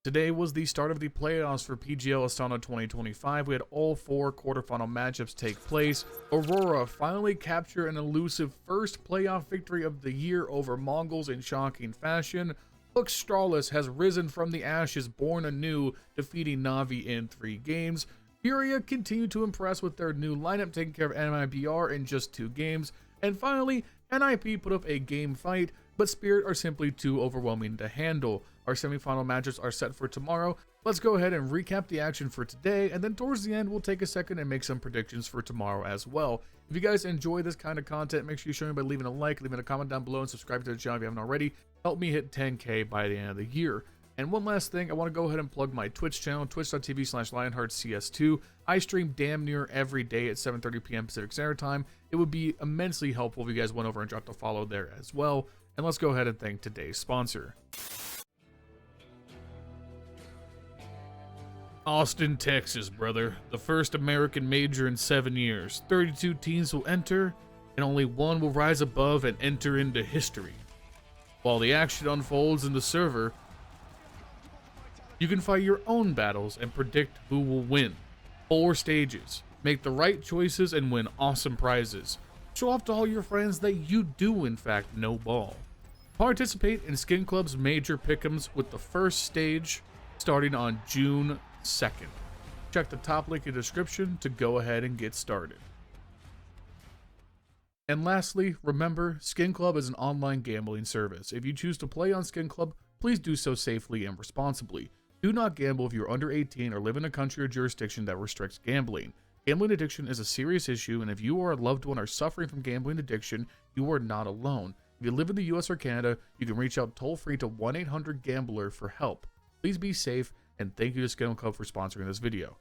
Today was the start of the playoffs for PGL Astana 2025. We had all 4 quarterfinal matchups take place. Aurora finally captured an elusive first playoff victory of the year over Mongolz in shocking fashion. Astralis has risen from the ashes, born anew, defeating NAVI in 3 games. Furia continued to impress with their new lineup, taking care of MiBR in just 2 games. And finally, NIP put up a game fight, but Spirit are simply too overwhelming to handle. Our semifinal matchups are set for tomorrow. Let's go ahead and recap the action for today, and then towards the end, we'll take a second and make some predictions for tomorrow as well. If you guys enjoy this kind of content, make sure you show me by leaving a like, leaving a comment down below, and subscribe to the channel if you haven't already. Help me hit 10K by the end of the year. And one last thing, I want to go ahead and plug my Twitch channel, twitch.tv/LionHeartZ. I stream damn near every day at 7:30 p.m. Pacific Standard Time. It would be immensely helpful if you guys went over and dropped a follow there as well. And let's go ahead and thank today's sponsor. Austin, Texas, brother. The first American major in 7 years. 32 teams will enter, and only one will rise above and enter into history. While the action unfolds in the server, you can fight your own battles and predict who will win. 4 stages. Make the right choices and win awesome prizes. Show off to all your friends that you do in fact know ball. Participate in Skin Club's major pick'ems with the first stage starting on June 2nd. Check the top link in the description to go ahead and get started. And lastly, remember, Skin Club is an online gambling service. If you choose to play on Skin Club, please do so safely and responsibly. Do not gamble if you are under 18 or live in a country or jurisdiction that restricts gambling. Gambling addiction is a serious issue, and if you or a loved one are suffering from gambling addiction, you are not alone. If you live in the US or Canada, you can reach out toll-free to 1-800-GAMBLER for help. Please be safe, and thank you to Skin Club for sponsoring this video.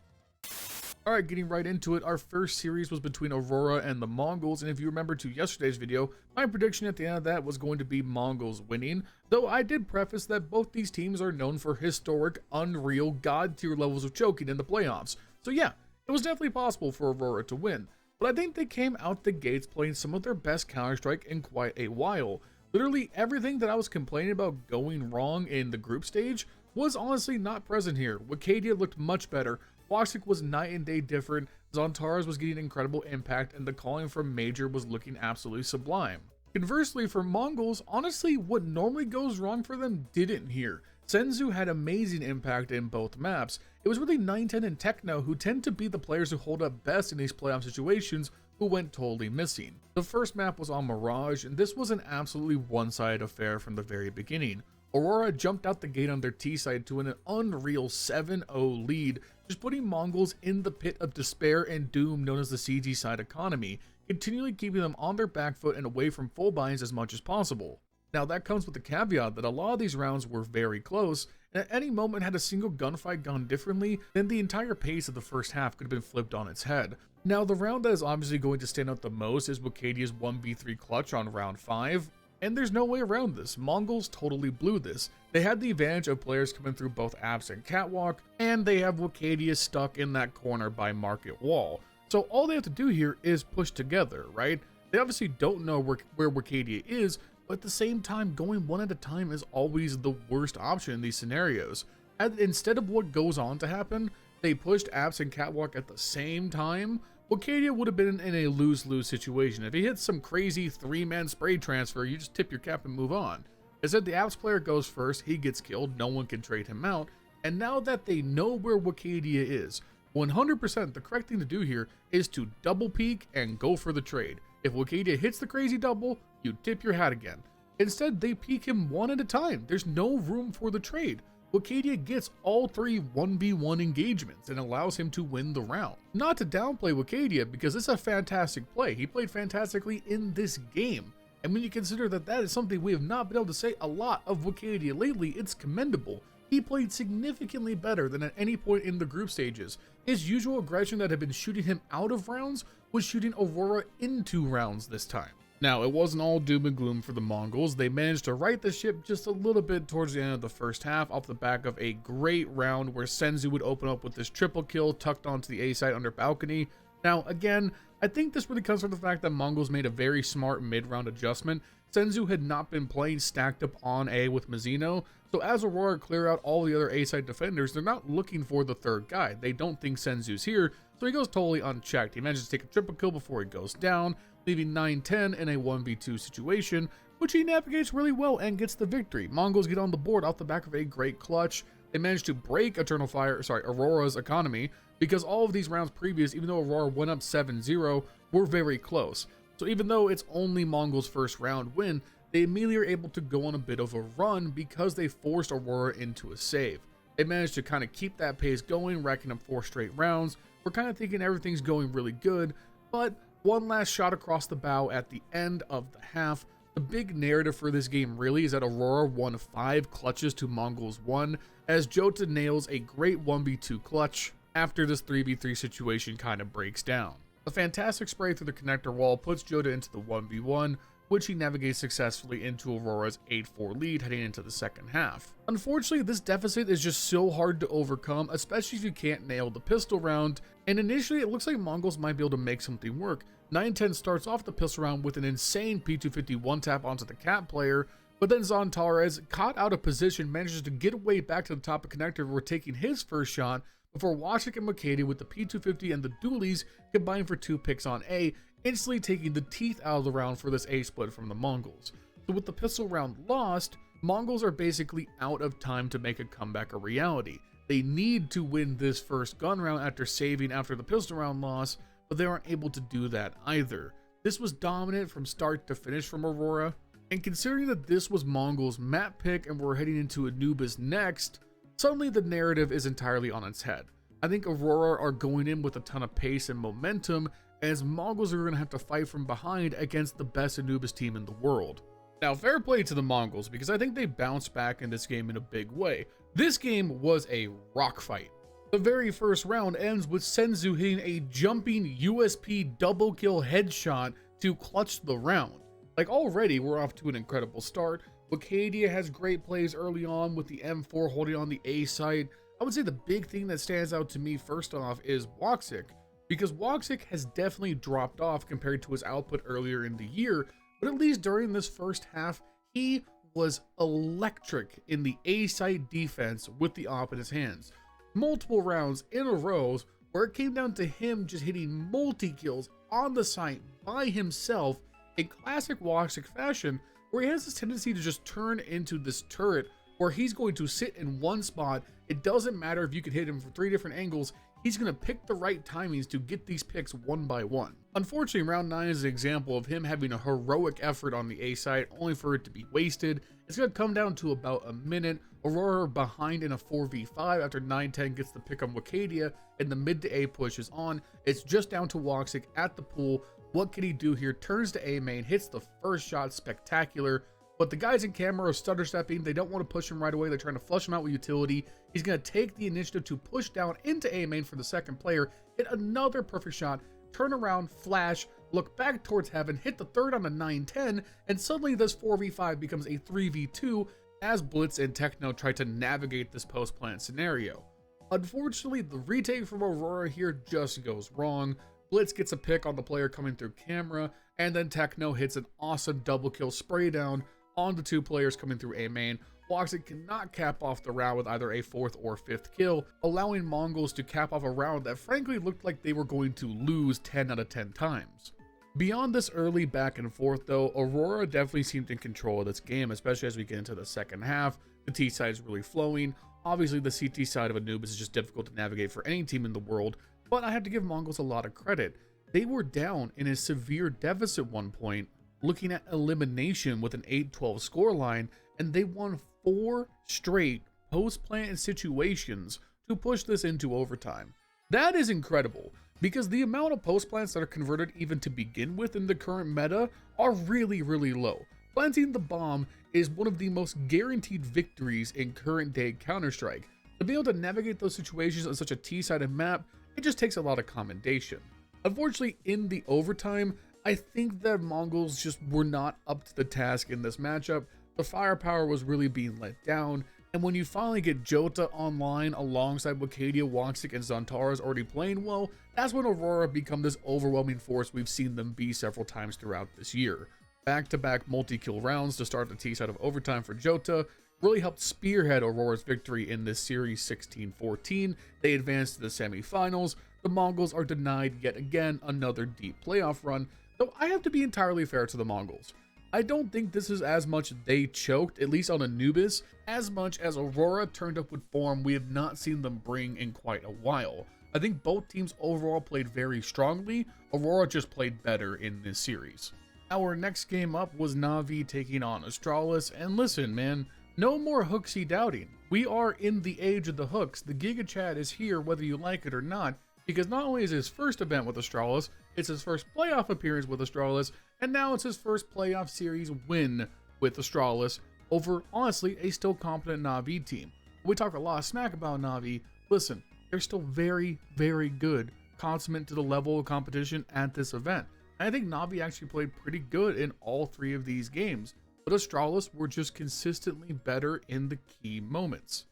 Alright, getting right into it, our first series was between Aurora and the Mongolz, and if you remember to yesterday's video, my prediction at the end of that was going to be Mongolz winning, though I did preface that both these teams are known for historic, unreal, god-tier levels of choking in the playoffs. So yeah, it was definitely possible for Aurora to win, but I think they came out the gates playing some of their best Counter-Strike in quite a while. Literally everything that I was complaining about going wrong in the group stage was honestly not present here. Wicadia looked much better, Woxic was night and day different, Zontaras was getting incredible impact, and the calling from Major was looking absolutely sublime. Conversely, for Mongolz, honestly, what normally goes wrong for them didn't here. Senzu had amazing impact in both maps. It was really 910 and Techno who tend to be the players who hold up best in these playoff situations who went totally missing. The first map was on Mirage, and this was an absolutely one-sided affair from the very beginning. Aurora jumped out the gate on their T side to an unreal 7-0 lead, just putting Mongolz in the pit of despair and doom known as the CG side economy, continually keeping them on their back foot and away from full binds as much as possible. Now that comes with the caveat that a lot of these rounds were very close, and at any moment had a single gunfight gone differently, then the entire pace of the first half could have been flipped on its head. Now the round that is obviously going to stand out the most is Wicadia's 1v3 clutch on round 5. And there's no way around this. Mongolz totally blew this. They had the advantage of players coming through both apps and catwalk, and they have Wicadia stuck in that corner by Market Wall. So all they have to do here is push together, right? They obviously don't know where Wicadia is, but at the same time, going one at a time is always the worst option in these scenarios. And instead of what goes on to happen, they pushed apps and catwalk at the same time, Wicadia would have been in a lose-lose situation. If he hits some crazy 3-man spray transfer, you just tip your cap and move on. Instead, the apps player goes first, he gets killed, no one can trade him out, and now that they know where Wicadia is, 100% the correct thing to do here is to double peek and go for the trade. If Wicadia hits the crazy double, you tip your hat again. Instead, they peek him one at a time. There's no room for the trade. Wicadia gets all 3 1v1 engagements and allows him to win the round. Not to downplay Wicadia, because it's a fantastic play. He played fantastically in this game. And when you consider that that is something we have not been able to say a lot of Wicadia lately, it's commendable. He played significantly better than at any point in the group stages. His usual aggression that had been shooting him out of rounds was shooting Aurora into rounds this time. Now, it wasn't all doom and gloom for the Mongolz. They managed to right the ship just a little bit towards the end of the first half off the back of a great round where Senzu would open up with this triple kill tucked onto the A side under balcony. Now, again, I think this really comes from the fact that Mongolz made a very smart mid-round adjustment. Senzu had not been playing stacked up on A with Mizzino, so as Aurora clear out all the other A side defenders, they're not looking for the third guy. They don't think Senzu's here, so he goes totally unchecked. He manages to take a triple kill before he goes down, leaving 9-10 in a 1v2 situation, which he navigates really well and gets the victory. Mongolz get on the board off the back of a great clutch. They managed to break Aurora's economy, because all of these rounds previous, even though Aurora went up 7-0, were very close. So even though it's only Mongol's first round win, they immediately are able to go on a bit of a run because they forced Aurora into a save. They managed to kind of keep that pace going, racking up 4 straight rounds. We're kind of thinking everything's going really good, but one last shot across the bow at the end of the half. The big narrative for this game really is that Aurora won 5 clutches to Mongol's 1, as Jota nails a great 1v2 clutch after this 3v3 situation kind of breaks down. A fantastic spray through the connector wall puts Jota into the 1v1, which he navigates successfully into Aurora's 8-4 lead heading into the second half. Unfortunately, this deficit is just so hard to overcome, especially if you can't nail the pistol round, and initially it looks like Mongolz might be able to make something work. 9-10 starts off the pistol round with an insane P250 one-tap onto the cat player, but then Zontarez, caught out of position, manages to get away back to the top of connector before taking his first shot, before Washik and Makati with the P250 and the dualies combine for 2 picks on A, instantly taking the teeth out of the round for this A split from the Mongolz. So with the pistol round lost, Mongolz are basically out of time to make a comeback a reality. They need to win this first gun round after saving after the pistol round loss, but they aren't able to do that either. This was dominant from start to finish from Aurora, and considering that this was Mongol's map pick and we're heading into Anubis next, suddenly the narrative is entirely on its head. I think Aurora are going in with a ton of pace and momentum, as Mongolz are going to have to fight from behind against the best Anubis team in the world. Now, fair play to the Mongolz, because I think they bounced back in this game in a big way. This game was a rock fight. The very first round ends with Senzu hitting a jumping USP double kill headshot to clutch the round. Like, already we're off to an incredible start. Wakadia has great plays early on with the M4 holding on the A site. I would say the big thing that stands out to me first off is Wachsik, because Wachsik has definitely dropped off compared to his output earlier in the year, but at least during this first half, he was electric in the A site defense with the op in his hands. Multiple rounds in a row where it came down to him just hitting multi-kills on the site by himself in classic Wachsik fashion, where he has this tendency to just turn into this turret where he's going to sit in one spot. It doesn't matter if you could hit him from 3 different angles, he's going to pick the right timings to get these picks one by one. Unfortunately, round 9 is an example of him having a heroic effort on the A side, only for it to be wasted. It's going to come down to about a minute. Aurora behind in a 4v5 after 9-10 gets the pick on Wakadia, and the mid to A push is on. It's just down to Wachsik at the pool. What can he do here? Turns to A main, hits the first shot, spectacular. But the guys in camera are stutter stepping. They don't want to push him right away. They're trying to flush him out with utility. He's going to take the initiative to push down into A main for the second player, hit another perfect shot, turn around, flash, look back towards heaven, hit the third on a 9-10, and suddenly this 4v5 becomes a 3v2 as Blitz and Techno try to navigate this post-plant scenario. Unfortunately, the retake from Aurora here just goes wrong. Blitz gets a pick on the player coming through camera, and then Techno hits an awesome double kill spray down on the 2 players coming through A main. Wachsik cannot cap off the round with either a 4th or 5th kill, allowing Mongolz to cap off a round that frankly looked like they were going to lose 10 out of 10 times. Beyond this early back and forth though, Aurora definitely seemed in control of this game, especially as we get into the second half. The T side is really flowing. Obviously the CT side of Anubis is just difficult to navigate for any team in the world, but I have to give Mongolz a lot of credit. They were down in a severe deficit at one point, looking at elimination with an 8-12 scoreline, and they won 4 straight post-plant situations to push this into overtime. That is incredible, because the amount of post-plants that are converted even to begin with in the current meta are really, really low. Planting the bomb is one of the most guaranteed victories in current day Counter-Strike. To be able to navigate those situations on such a T-sided map, it just takes a lot of commendation. Unfortunately, in the overtime, I think that Mongolz just were not up to the task in this matchup. The firepower was really being let down, and when you finally get Jota online alongside Wakadia, Wachsik, and Zontarez already playing well, that's when Aurora become this overwhelming force we've seen them be several times throughout this year. Back-to-back multi-kill rounds to start the T-side of overtime for Jota really helped spearhead Aurora's victory in this series 16-14. They advanced to the semifinals. The Mongolz are denied yet again another deep playoff run, though I have to be entirely fair to the Mongolz. I don't think this is as much they choked, at least on Anubis, as much as Aurora turned up with form we have not seen them bring in quite a while. I think both teams overall played very strongly. Aurora just played better in this series. Our next game up was NAVI taking on Astralis, and listen man, no more hooksy doubting. We are in the age of the hooks. The Giga Chat is here whether you like it or not, because not only is his first event with Astralis, it's his first playoff appearance with Astralis, and now it's his first playoff series win with Astralis over, honestly, a still competent NAVI team. We talk a lot of smack about NAVI. Listen, they're still very, very good, consummate to the level of competition at this event. And I think NAVI actually played pretty good in all three of these games, but Astralis were just consistently better in the key moments.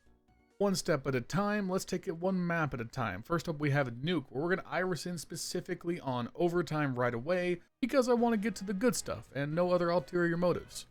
One step at a time, let's take it one map at a time. First up we have a Nuke, where we're going to iris in specifically on overtime right away, because I want to get to the good stuff and no other ulterior motives.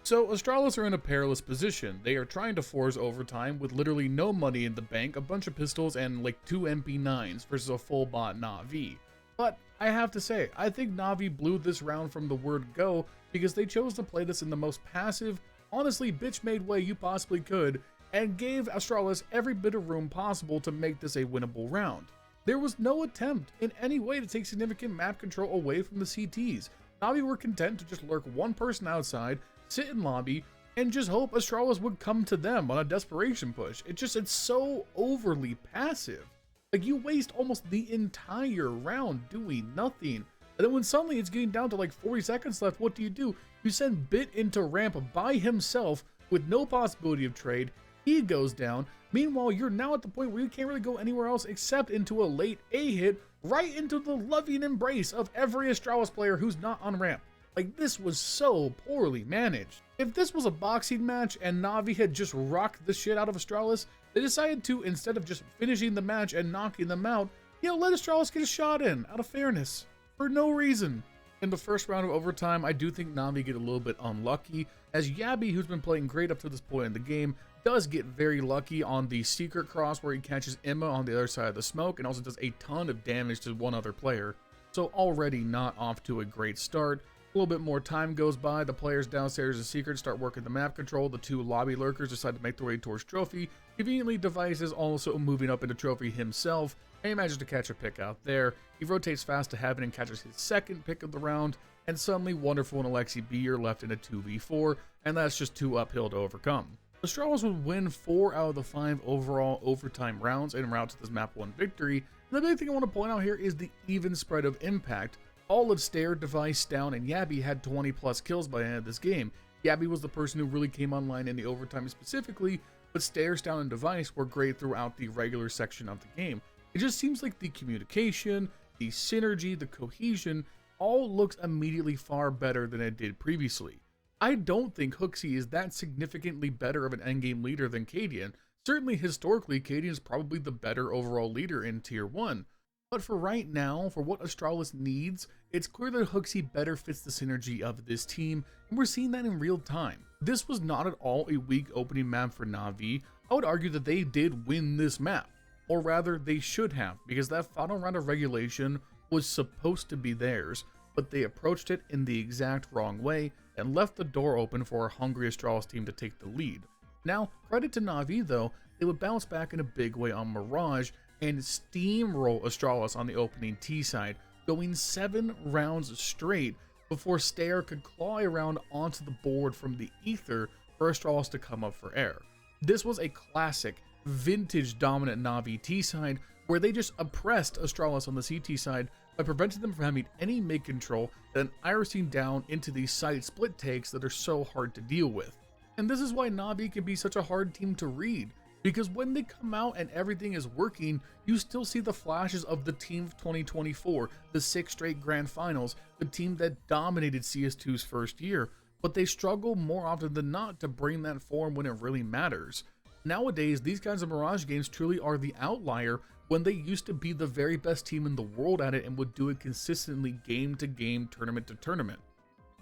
So Astralis are in a perilous position. They are trying to force overtime with literally no money in the bank, a bunch of pistols, and like 2 MP9s versus a full bot NAVI. But I have to say, I think NAVI blew this round from the word go because they chose to play this in the most passive, honestly bitch-made way you possibly could, and gave Astralis every bit of room possible to make this a winnable round. There was no attempt in any way to take significant map control away from the CTs. NAVI were content to just lurk one person outside, sit in lobby, and just hope Astralis would come to them on a desperation push. It's so overly passive. Like, you waste almost the entire round doing nothing. And then when suddenly it's getting down to like 40 seconds left, what do? You send Bit into ramp by himself with no possibility of trade. He goes down. Meanwhile, you're now at the point where you can't really go anywhere else except into a late A hit, right into the loving embrace of every Astralis player who's not on ramp. Like, this was so poorly managed. If this was a boxing match and NAVI had just rocked the shit out of Astralis, they decided to, instead of just finishing the match and knocking them out, let Astralis get a shot in, out of fairness, for no reason. In the first round of overtime, I do think NAVI get a little bit unlucky, as Yabby, who's been playing great up to this point in the game, does get very lucky on the secret cross where he catches Emma on the other side of the smoke and also does a ton of damage to one other player. So already not off to a great start. A little bit more time goes by, the players downstairs in secret start working the map control, the two lobby lurkers decide to make their way towards Trophy. Conveniently, Device is also moving up into Trophy himself, and he manages to catch a pick out there. He rotates fast to Heaven and catches his second pick of the round, and suddenly Wonderful and Alexi B are left in a 2v4, and that's just too uphill to overcome. Astralis would win 4 out of the 5 overall overtime rounds en route to this map 1 victory. And the big thing I want to point out here is the even spread of impact. All of Stair, Device, Down, and Yabby had 20 plus kills by the end of this game. Yabby was the person who really came online in the overtime specifically, but Stair, Down, and Device were great throughout the regular section of the game. It just seems like the communication, the synergy, the cohesion, all looks immediately far better than it did previously. I don't think Hooksy is that significantly better of an endgame leader than Cadian. Certainly historically, Cadian is probably the better overall leader in Tier 1. But for right now, for what Astralis needs, it's clear that Hooksy better fits the synergy of this team, and we're seeing that in real time. This was not at all a weak opening map for NAVI. I would argue that they did win this map. Or rather, they should have, because that final round of regulation was supposed to be theirs, but they approached it in the exact wrong way and left the door open for a hungry Astralis team to take the lead. Now, credit to NAVI though, they would bounce back in a big way on Mirage and steamroll Astralis on the opening T side, going 7 rounds straight before Stair could claw around onto the board from the ether for Astralis to come up for air. This was a classic, vintage dominant NAVI T side where they just oppressed Astralis on the CT side by preventing them from having any mid control, then irising down into these side split takes that are so hard to deal with. And this is why NAVI can be such a hard team to read, because when they come out and everything is working, you still see the flashes of the team of 2024, the 6 straight grand finals, the team that dominated CS2's first year, but they struggle more often than not to bring that form when it really matters. Nowadays, these kinds of Mirage games truly are the outlier when they used to be the very best team in the world at it and would do it consistently game to game, tournament to tournament.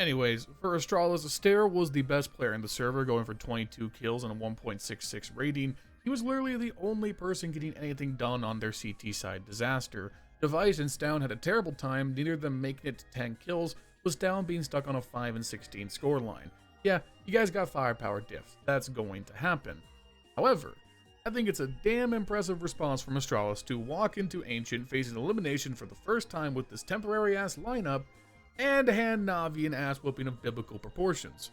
Anyways, for Astralis, Aster was the best player in the server, going for 22 kills and a 1.66 rating. He was literally the only person getting anything done on their CT side disaster. Device and Stown had a terrible time, neither of them making it to 10 kills, with Stown being stuck on a 5 and 16 scoreline. Yeah, you guys got firepower diff, that's going to happen. However, I think it's a damn impressive response from Astralis to walk into Ancient facing elimination for the first time with this temporary ass lineup and hand NAVI an ass whooping of biblical proportions.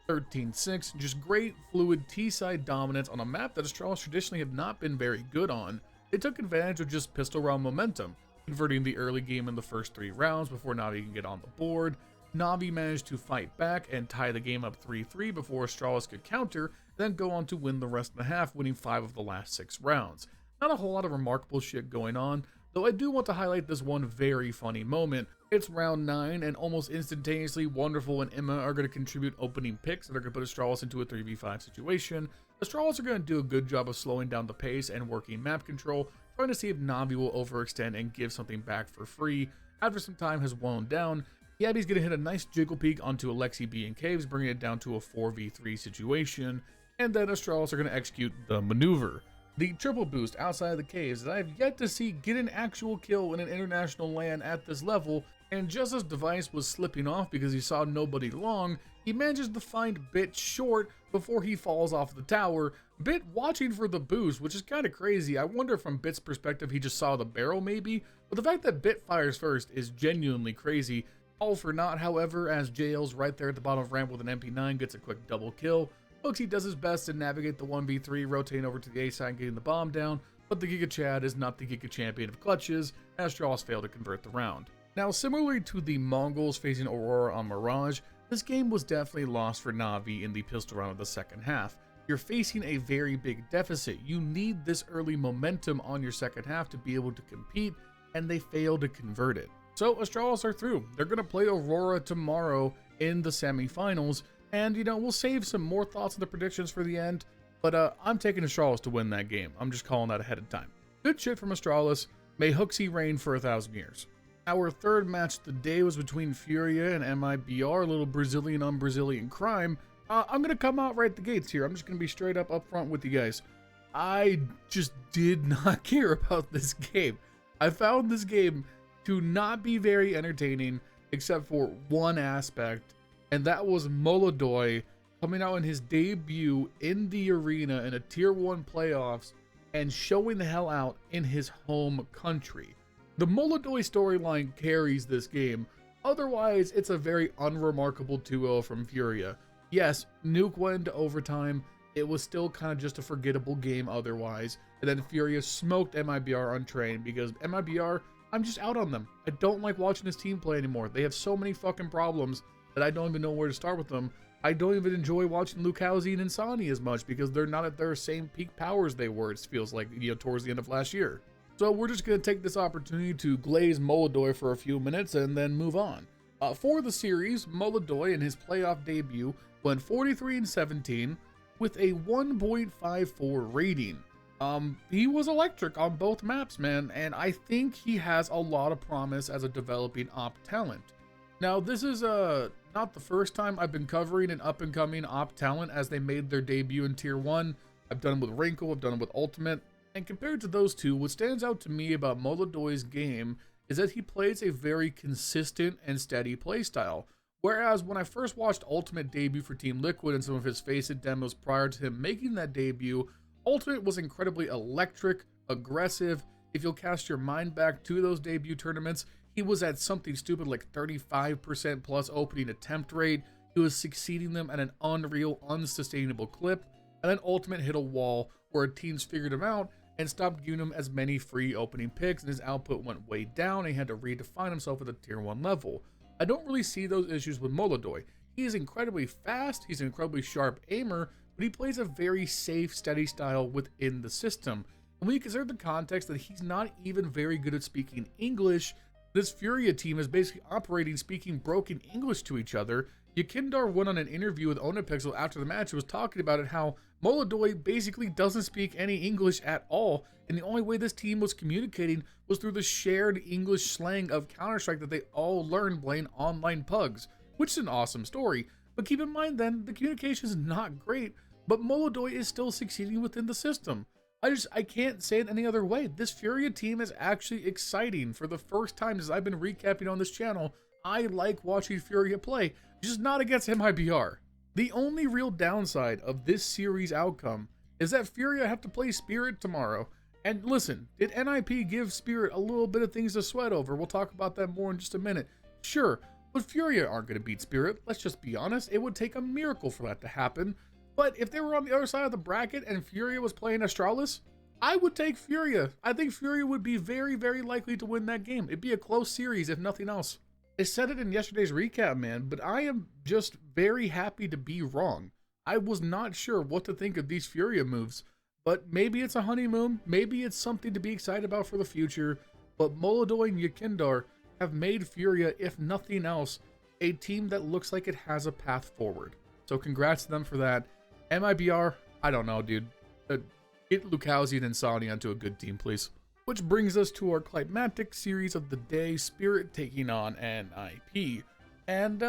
13-6, just great fluid T-side dominance on a map that Astralis traditionally have not been very good on. They took advantage of just pistol round momentum, converting the early game in the first 3 rounds before NAVI can get on the board. NAVI managed to fight back and tie the game up 3-3 before Astralis could counter, then go on to win the rest of the half, winning 5 of the last 6 rounds. Not a whole lot of remarkable shit going on, though I do want to highlight this one very funny moment. It's round 9, and almost instantaneously, Wonderful and Emma are going to contribute opening picks that are going to put Astralis into a 3v5 situation. Astralis are going to do a good job of slowing down the pace and working map control, trying to see if NAVI will overextend and give something back for free. After some time has wound down, Yabby's going to hit a nice jiggle peek onto Alexi B and Caves, bringing it down to a 4v3 situation, and then Astralis are going to execute the maneuver. The triple boost outside of the caves that I have yet to see get an actual kill in an international LAN at this level, and just as Device was slipping off because he saw nobody long, he manages to find Bit short before he falls off the tower. Bit watching for the boost, which is kind of crazy. I wonder from Bit's perspective he just saw the barrel maybe, but the fact that Bit fires first is genuinely crazy. All for naught, however, as JL's right there at the bottom of ramp with an MP9 gets a quick double kill. Bubblesj does his best to navigate the 1v3, rotating over to the A side and getting the bomb down, but the Giga Chad is not the Giga Champion of clutches, as Astralis failed to convert the round. Now, similarly to the Mongolz facing Aurora on Mirage, this game was definitely lost for NAVI in the pistol round of the second half. You're facing a very big deficit. You need this early momentum on your second half to be able to compete, and they failed to convert it. So Astralis are through. They're going to play Aurora tomorrow in the semifinals, and we'll save some more thoughts on the predictions for the end, but I'm taking Astralis to win that game. I'm just calling that ahead of time. Good shit from Astralis. May Hooksy reign for 1,000 years. Our third match of the day was between Furia and MiBR, a little Brazilian on Brazilian crime. I'm going to come out right the gates here. I'm just going to be straight up front with you guys. I just did not care about this game. I found this game to not be very entertaining except for one aspect, and that was Molodoy coming out in his debut in the arena in a tier 1 playoffs and showing the hell out in his home country. The Molodoy storyline carries this game. Otherwise, it's a very unremarkable 2-0 from Furia. Yes, Nuke went into overtime. It was still kind of just a forgettable game otherwise. And then Furia smoked MiBR untrained because MiBR, I'm just out on them. I don't like watching this team play anymore. They have so many fucking problems that I don't even know where to start with them. I don't even enjoy watching Lucauzi and Insani as much because they're not at their same peak powers they were, it feels like, towards the end of last year. So we're just going to take this opportunity to glaze Molodoy for a few minutes and then move on. For the series, Molodoy in his playoff debut went 43-17 with a 1.54 rating. He was electric on both maps, man, and I think he has a lot of promise as a developing op talent. Now, this is not the first time I've been covering an up-and-coming op talent as they made their debut in Tier 1. I've done it with Wrinkle, I've done it with Ultimate, and compared to those two, what stands out to me about Molodoy's game is that he plays a very consistent and steady playstyle. Whereas when I first watched Ultimate debut for Team Liquid and some of his Face-It demos prior to him making that debut, Ultimate was incredibly electric, aggressive. If you'll cast your mind back to those debut tournaments, he was at something stupid like 35% plus opening attempt rate. He was succeeding them at an unreal, unsustainable clip. And then Ultimate hit a wall where teams figured him out and stopped giving him as many free opening picks, and his output went way down and he had to redefine himself at the Tier 1 level. I don't really see those issues with Molodoy. He is incredibly fast, he's an incredibly sharp aimer, but he plays a very safe, steady style within the system. And when you consider the context that he's not even very good at speaking English, this Furia team is basically operating speaking broken English to each other. Yakindar went on an interview with Onapixel after the match and was talking about it, how Molodoy basically doesn't speak any English at all, and the only way this team was communicating was through the shared English slang of Counter-Strike that they all learned playing online pugs. which is an awesome story. But keep in mind then, the communication is not great, but Molodoi is still succeeding within the system. I can't say it any other way. This Furia team is actually exciting. For the first time as I've been recapping on this channel, I like watching Furia play, just not against MiBR. The only real downside of this series outcome is that Furia have to play Spirit tomorrow. And listen, did NIP give Spirit a little bit of things to sweat over? We'll talk about that more in just a minute. Sure, but Furia aren't going to beat Spirit. Let's just be honest. It would take a miracle for that to happen. But if they were on the other side of the bracket and Furia was playing Astralis, I would take Furia. I think Furia would be very, very likely to win that game. It'd be a close series, if nothing else. I said it in yesterday's recap, man, but I am just very happy to be wrong. I was not sure what to think of these Furia moves, but maybe it's a honeymoon, maybe it's something to be excited about for the future, but Molodoi and Yakindar have made Furia, if nothing else, a team that looks like it has a path forward. So congrats to them for that. MiBR, I don't know, dude. Get Lukowski and Insani onto a good team, please. Which brings us to our climatic series of the day, Spirit taking on NIP. And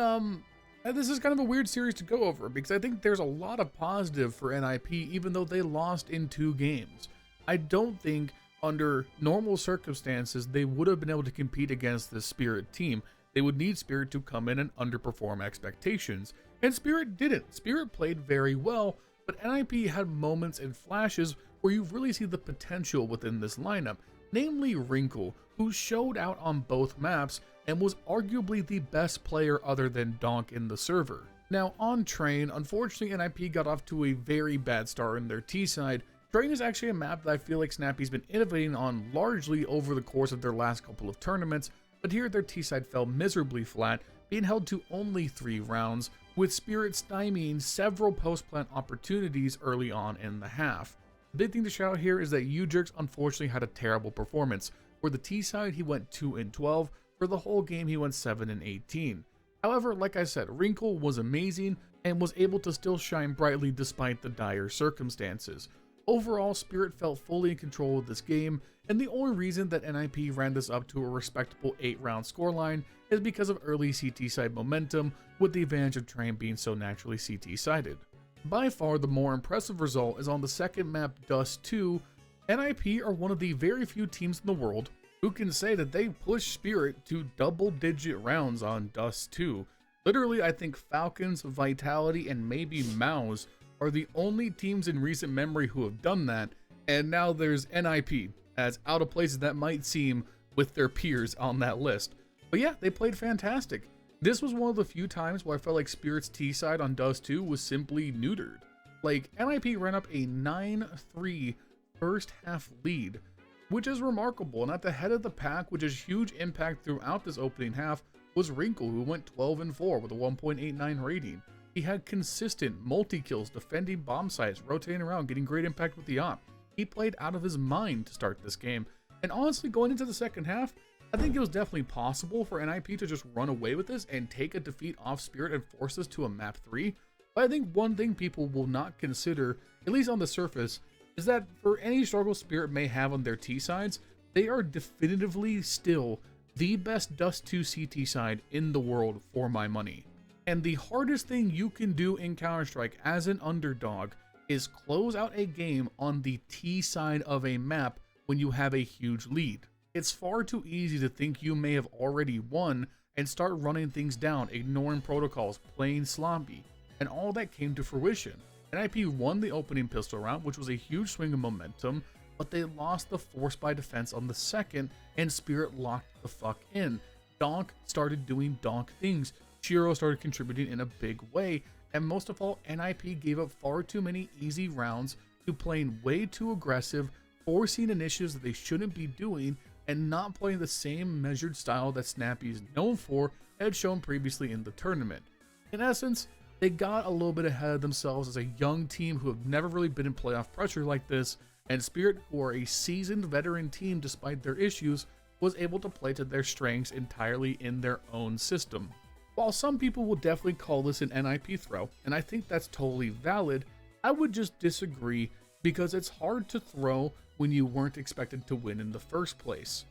this is kind of a weird series to go over because I think there's a lot of positive for NIP even though they lost in 2 games. I don't think under normal circumstances they would have been able to compete against this Spirit team. They would need Spirit to come in and underperform expectations. And Spirit didn't. Spirit played very well, but NIP had moments and flashes where you really see the potential within this lineup, namely Wrinkle, who showed out on both maps and was arguably the best player other than Donk in the server. Now on Train, unfortunately NIP got off to a very bad start in their T side. Train is actually a map that I feel like Snappy's been innovating on largely over the course of their last couple of tournaments, but here their T side fell miserably flat, being held to only 3 rounds, with Spirit stymieing several post-plant opportunities early on in the half. The big thing to shout out here is that Ujerks unfortunately had a terrible performance. For the T side, he went 2-12. For the whole game, he went 7-18. However, like I said, Wrinkle was amazing and was able to still shine brightly despite the dire circumstances. Overall, Spirit felt fully in control of this game, and the only reason that NIP ran this up to a respectable 8-round scoreline is because of early CT side momentum, with the advantage of Train being so naturally CT sided. By far the more impressive result is on the second map, Dust 2. NIP are one of the very few teams in the world who can say that they pushed Spirit to double-digit rounds on Dust 2. Literally, I think Falcons, Vitality, and maybe Mouse are the only teams in recent memory who have done that, and now there's NIP, as out of place as that might seem with their peers on that list. But yeah, they played fantastic. This was one of the few times where I felt like Spirit's T side on Dust 2 was simply neutered. Like, NIP ran up a 9-3 first half lead, which is remarkable, and at the head of the pack, which is huge impact throughout this opening half, was Wrinkle, who went 12-4 with a 1.89 rating. He had consistent multi-kills, defending bomb sites, rotating around, getting great impact with the op. He played out of his mind to start this game, and honestly, going into the second half, I think it was definitely possible for NIP to just run away with this and take a defeat off Spirit and force us to a map 3. But I think one thing people will not consider, at least on the surface, is that for any struggle Spirit may have on their T sides, they are definitively still the best Dust 2 CT side in the world for my money. And the hardest thing you can do in Counter-Strike as an underdog is close out a game on the T side of a map when you have a huge lead. It's far too easy to think you may have already won and start running things down, ignoring protocols, playing sloppy, and all that came to fruition. NIP won the opening pistol round, which was a huge swing of momentum, but they lost the force by defense on the second, and Spirit locked the fuck in. Donk started doing Donk things. Shiro started contributing in a big way, and most of all, NIP gave up far too many easy rounds to playing way too aggressive, forcing initiatives that they shouldn't be doing, and not playing the same measured style that Snappy is known for and had shown previously in the tournament. In essence, they got a little bit ahead of themselves as a young team who have never really been in playoff pressure like this, and Spirit, who are a seasoned veteran team despite their issues, was able to play to their strengths entirely in their own system. While some people will definitely call this an NIP throw, and I think that's totally valid, I would just disagree because it's hard to throw when you weren't expected to win in the first place.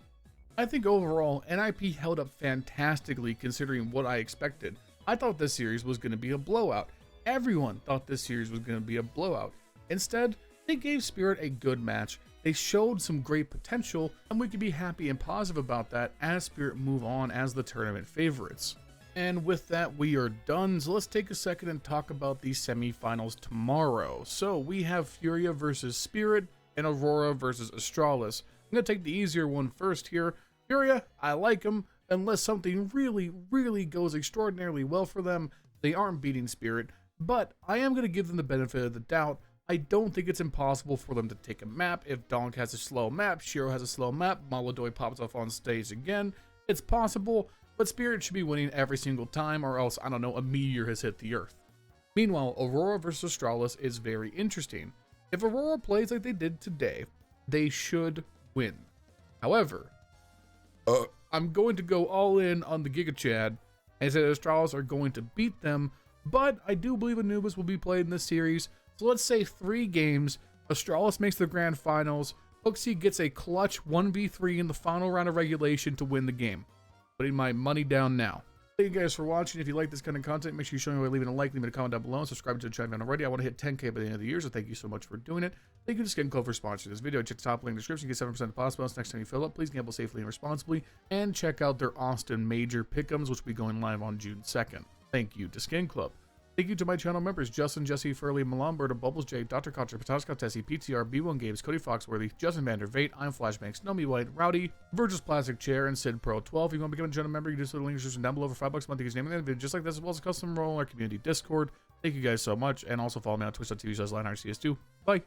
I think overall, NIP held up fantastically considering what I expected. I thought this series was going to be a blowout. Everyone thought this series was going to be a blowout. Instead, they gave Spirit a good match. They showed some great potential, and we can be happy and positive about that as Spirit move on as the tournament favorites. And with that, we are done. So let's take a second and talk about the semifinals tomorrow. So we have Furia versus Spirit and Aurora versus Astralis. I'm going to take the easier one first here. Furia, I like them. Unless something really goes extraordinarily well for them, they aren't beating Spirit. But I am going to give them the benefit of the doubt. I don't think it's impossible for them to take a map. If Donk has a slow map, Shiro has a slow map, Molodoy pops off on stage again. It's possible, but Spirit should be winning every single time, or else, I don't know, a meteor has hit the earth. Meanwhile, Aurora versus Astralis is very interesting. If Aurora plays like they did today, they should win. However, I'm going to go all in on the Giga Chad and say that Astralis are going to beat them, but I do believe Anubis will be played in this series. So let's say 3 games, Astralis makes the grand finals, Hooksy gets a clutch 1v3 in the final round of regulation to win the game. Putting my money down now. Thank you guys for watching. If you like this kind of content, make sure you show me by leaving a like, leaving a comment down below, and subscribe to the channel if you haven't already. I want to hit 10K by the end of the year, so thank you so much for doing it. Thank you to Skin Club for sponsoring this video. Check the top link in the description, get 7% of possible next time you fill up. Please gamble safely and responsibly, and check out their Austin Major Pick'ems, which will be going live on June 2nd. Thank you to Skin Club. Thank you to my channel members, Justin, Jesse, Furley, Milan Berta, Bubblesj, Dr. Cocktor, Patatas Kaftesi, PTR, B1 Games, Cody Foxworthy, Justin Vander Veit, I'm Flashbanks, Nomi White, Rowdy, Vergil'sPlasticChair, and Sid Pro 12. If you want to become a channel member, you can do so in the link description down below for $5 a month. You can name it in the video just like this, as well as a custom role in our community Discord. Thank you guys so much, and also follow me on twitch.tv/LionHeartZ2. Bye.